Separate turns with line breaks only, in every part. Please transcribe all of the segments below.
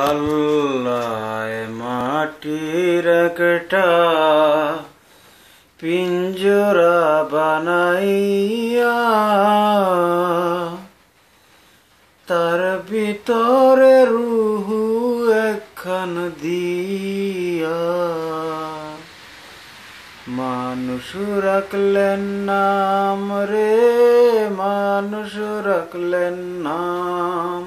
আল্লাহ মাটির একটা পিঞ্জরা বানাইয়া তার ভিতরে রুহু একখান দিয়া মানুষ রাখলেন নাম রে, মানুষ রাখলেন নাম।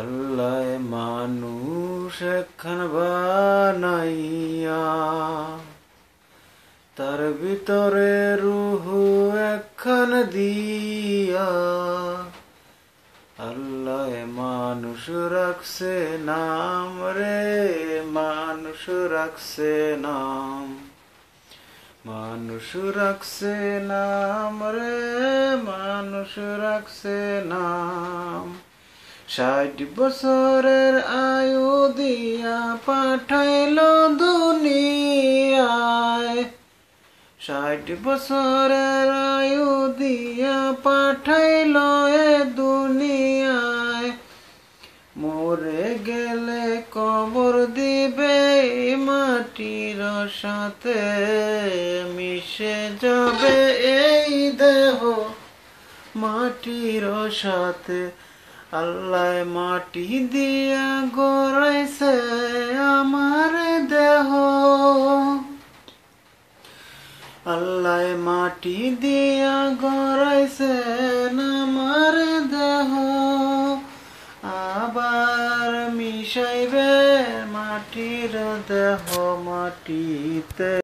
আল্লাহ মানুষ একখান বানাইয়া তার ভিতরে রুহু একখান দিয়া আল্লাহ মানুষ রাখছে নাম রে, মানুষ রাখছে নাম। মানুষ রাখছে নাম রে, মানুষ রাখছে নাম। 60 বছরের আয়ু দিয়া পাঠাইল দুনিয়ায়, 60 বছরের আয়ু দিয়া পাঠাইল এ দুনিয়ায়। মরে গেলে কবর দিবে মাটির সাথে, মিশে যাবে এই দেহ মাটির সাথে। আল্লাহ মাটি দিয়া গড়াইছে আমার দেহ, আল্লাহ মাটি দিয়া গড়াইছে আমার দেহ। আবার মিশাইবে মাটির দেহ মাটিতে।